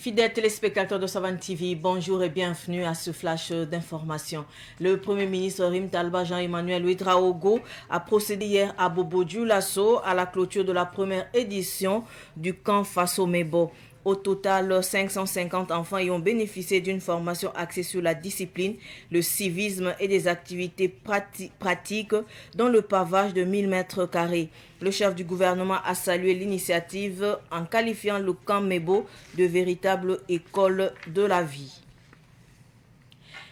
Fidèles téléspectateurs de Savane TV, bonjour et bienvenue à ce flash d'information. Le Premier ministre Rim Talba Jean-Emmanuel Ouedraogo a procédé hier à Bobo Dioulasso à la clôture de la première édition du camp Faso Mebo. Au total, 550 enfants y ont bénéficié d'une formation axée sur la discipline, le civisme et des activités pratiques dans le pavage de 1000 mètres carrés. Le chef du gouvernement a salué l'initiative en qualifiant le camp Mebo de véritable école de la vie.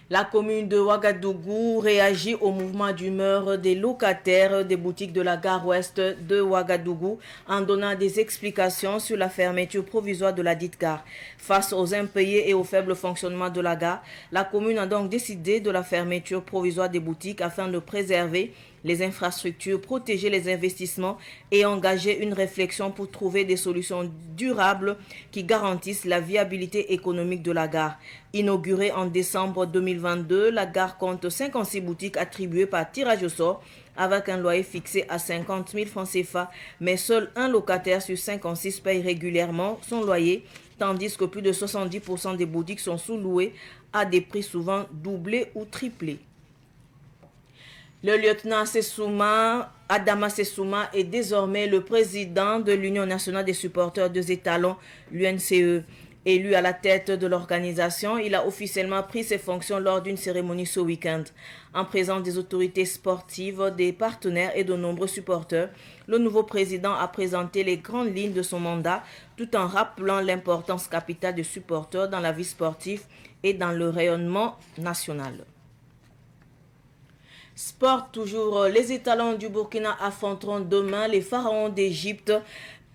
La commune de Ouagadougou réagit au mouvement d'humeur des locataires des boutiques de la gare ouest de Ouagadougou en donnant des explications sur la fermeture provisoire de la dite gare. Face aux impayés et au faible fonctionnement de la gare, la commune a donc décidé de la fermeture provisoire des boutiques afin de préserver les infrastructures, protéger les investissements et engager une réflexion pour trouver des solutions durables qui garantissent la viabilité économique de la gare. Inaugurée en décembre 2022, la gare compte 56 boutiques attribuées par tirage au sort avec un loyer fixé à 50 000 francs CFA, mais seul un locataire sur 56 paye régulièrement son loyer, tandis que plus de 70% des boutiques sont sous-louées à des prix souvent doublés ou triplés. Le lieutenant Adama Sessouma est désormais le président de l'Union nationale des supporters des étalons, l'UNCE. Élu à la tête de l'organisation, il a officiellement pris ses fonctions lors d'une cérémonie ce week-end. En présence des autorités sportives, des partenaires et de nombreux supporters, le nouveau président a présenté les grandes lignes de son mandat tout en rappelant l'importance capitale des supporters dans la vie sportive et dans le rayonnement national. Sport toujours, les étalons du Burkina affronteront demain les pharaons d'Égypte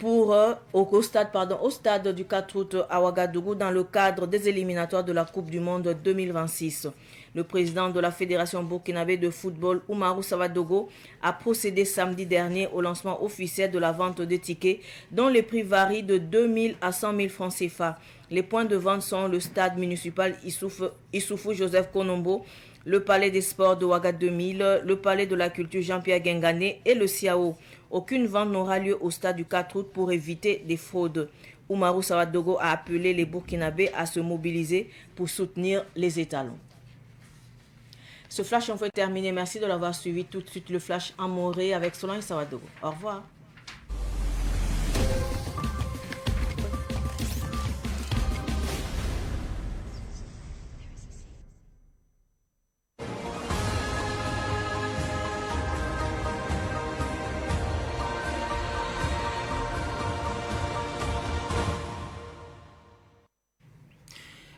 au stade du 4 août à Ouagadougou dans le cadre des éliminatoires de la Coupe du Monde 2026. Le président de la Fédération burkinabé de football, Oumarou Savadogo, a procédé samedi dernier au lancement officiel de la vente de tickets dont les prix varient de 2 000 à 100 000 francs CFA. Les points de vente sont le stade municipal Issoufou Joseph Konombo, le palais des sports de Ouaga 2000, le palais de la culture Jean-Pierre Guingané et le Siao. Aucune vente n'aura lieu au stade du 4 août pour éviter des fraudes. Oumarou Savadogo a appelé les Burkinabés à se mobiliser pour soutenir les étalons. Ce flash info est terminé. Merci de l'avoir suivi. Tout de suite le flash Amoré avec Solange Savadogo. Au revoir.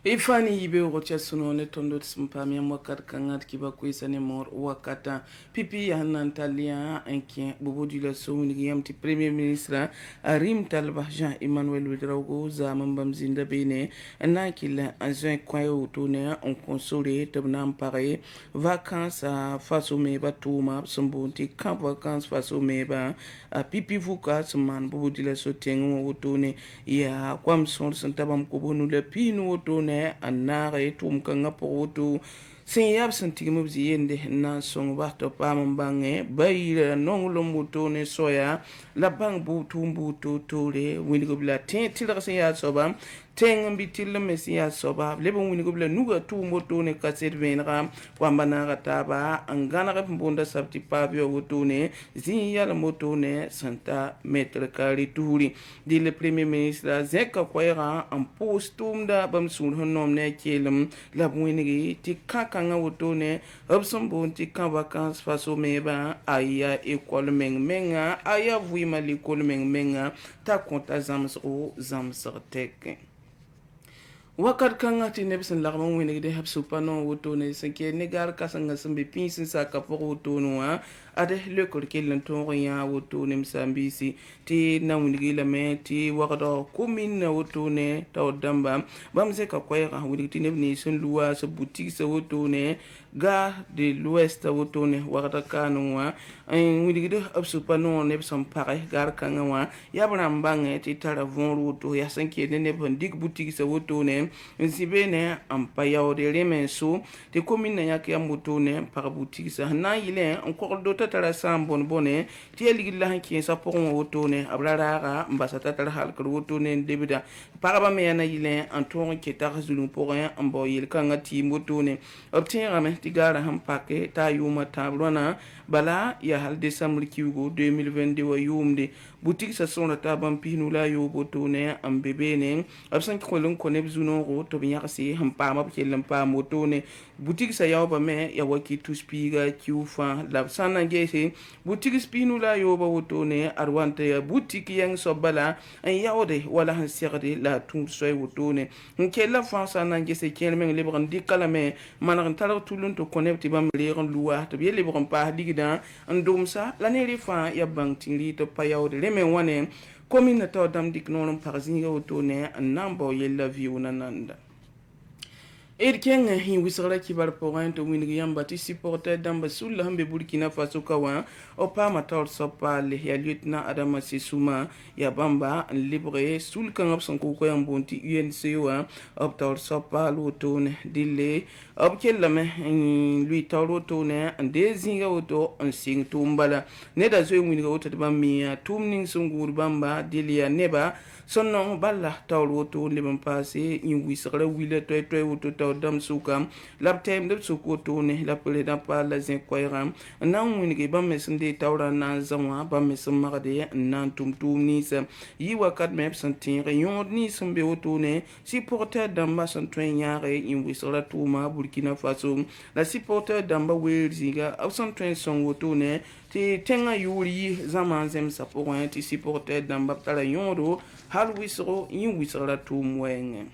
Ifani ibe rocha suno ne tondo tsumpami mwakata kangat kiba kuisa ne mor wakata pipi hanan talia enki Bobo Dioulasso ngiyam ti premier ministre Rim Talba Jean-Emmanuel Ouedraogo za mambam zinda bene na kila azin kwayo tone on consolé tabnam pare vacances à Faso Meba tuma sombonti camp vacances Faso Meba pipi vuka sman Bobo Dioulasso tengo wotone ya kwam son santabam kobonu le pinu wotone anare tum kanga poto sin yab santigmu yende na song bato pam bange bayira nonglo moto ne soya la bang butu tole winigo bla tila sin ya soba teng bitil mesia soba lebon winigo bla nuga tu moto ne kaset venra kwambana rataba angana rep mbonda sabti pavio wotone zin ya la moto ne santa metre kali turi di le premier ministre zeka kwera en postum da bam sun honom ne kelem la winigi ti kanga wotone obson bonti kan vacances Faso Meba aya école menga aya vuima l'école menga ta konta zamsartek wakat kanga ti nebsen lagman wini de habsu pano wotone sanke negar kasanga sambe pinsin saka fo wotono ade le korkel ton ya wotone msambisi ti na wini la meti wakado commune wotone taw damba bamse ka kwaya wini ti nebni sun luwa so boutique so wotone gare de l'Ouest wotone wagata kanu wa en widigde absupa no ne sam pare gar kanga wa ya bram bange ti tara von roto ya sanke ne bandik boutique sa wotone sibene ampa yawde remen so te commune ya ke amotone par boutique sa na ile encore do tara sam bonne ti ligilla hanki sa pour wotone abrara mbasata tara hal ko wotone debida paraba me na ile en ton ke tar zulum pour un amboyel kanga ti motone obtenir me tigara ham pake ta yuma tablona bala ya hal décembre kiugo 2022 wa yumde boutique sa son ta bampinu la yo botone am bebene absan ko lon ko ne bzuno ro to biya si ham pa ma ke lam pa motone boutique sa yaw ba me ya waki tu spiga kiufa la sana gese boutique spinu la yo ba wotone arwante ya boutique yang so bala en yawde wala han sirde la tum soy wotone nke la fansa na gese kelmen lebran dikalame manan tala tulun to connecti bam leron luwa to bi lebran pa digida ndum sa la ne rifa ya bangtiri to payawde remen wane commune to dam dik non par zinga wotone nambo yella viuna nanda Erkenga hin wisara kibar point to win yamba ti supporter damba sulla hambe Burkina Faso kawa opa matar sopale ya lieutenant Adama Sissouma ya bamba libre sul kan opson ko ko yambonti UNCO optar sopal wotone dille opkelame lui tawro tone ande zinga woto on sing tumbala ne da zo win ga woto bammi tumning sungur bamba dilia neba sonno balla tawro to liban passé in wisara wile toy woto dam suka laptem de suko to ne la pele da pa la zin koyram nan wini ke bam mesinde tawra na zanwa bam mesum magade nan tum ni sa yi wakat mep santin rayon ni sumbe woto ne supporter damba santwen yare in wisara tuma Burkina Faso la supporter damba welziga santwen son woto ne ti tenga yuri zaman zem sa pour un ti supporter damba tala yondo hal wisro in wisara tumwenge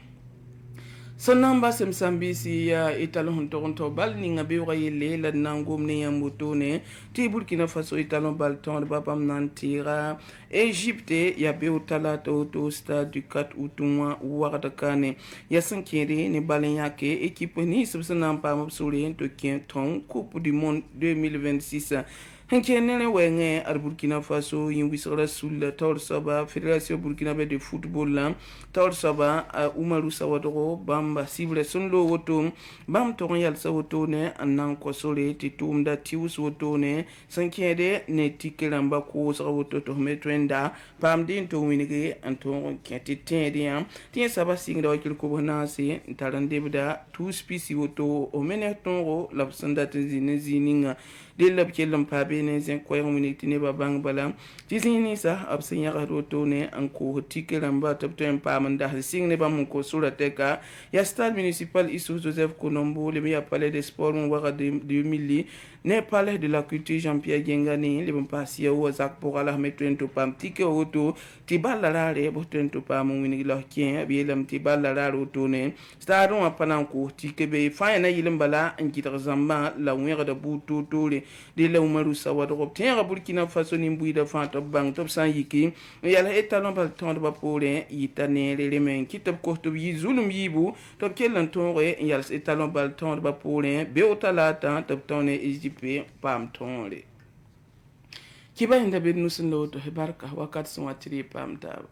sonamba semsambisi ya italon toronto bal ni ngabe wa yele la nangom ne yambutone ti Burkina Faso italon bal ton babam nantira Egypte ya be utala to stade du 4 août mois warda kane ya sankere ne balen yake équipe ni subsana pa mabsule to Quinton coupe du monde 2026 Hankenene wenge ar Burkina Faso yimwisara sul tawr saba fédération burkinabé de football la tawr saba Umaru Sawadoro bamba sible sunlo woto bam to yal sawoto ne anan ko sole ti tumda tius woto ne sankede ne tikelamba ko sawoto to metwenda pam din to winige anton kenti tendiam tin saba singda wakil ko bonase tarande bida tout spisi woto o menetongo labsanda zininga de labkelam pabe ne zen koyam miniti ne babang balam tizini sa absin ya roto ne anko tikelamba tabten pamanda singne bam ko surateka ya stade municipal Issou Joseph Konombo le meilleur palais des sports mon wara de 2000 ne palais de la culture Jean-Pierre Gengani le bon passia o zak pour ala metento pam tike auto tiballa rare botento pam wingi la kien bielam tiballa rare auto ne stade on panan ko tike be fa na yilimbala en kitar zamba la wera de butu tole de la Umaru Sawadoro tiens Burkina Faso ni mbuida fanta bang top san yiki yala etalon bal ton ba pole yitane le men kitap ko to yi zulum yibu to kelan tonre yala etalon bal ton ba pole be otalata top ton Egypte pam tonle kiba inda be nusin lo to barka wakat sun watri pam taba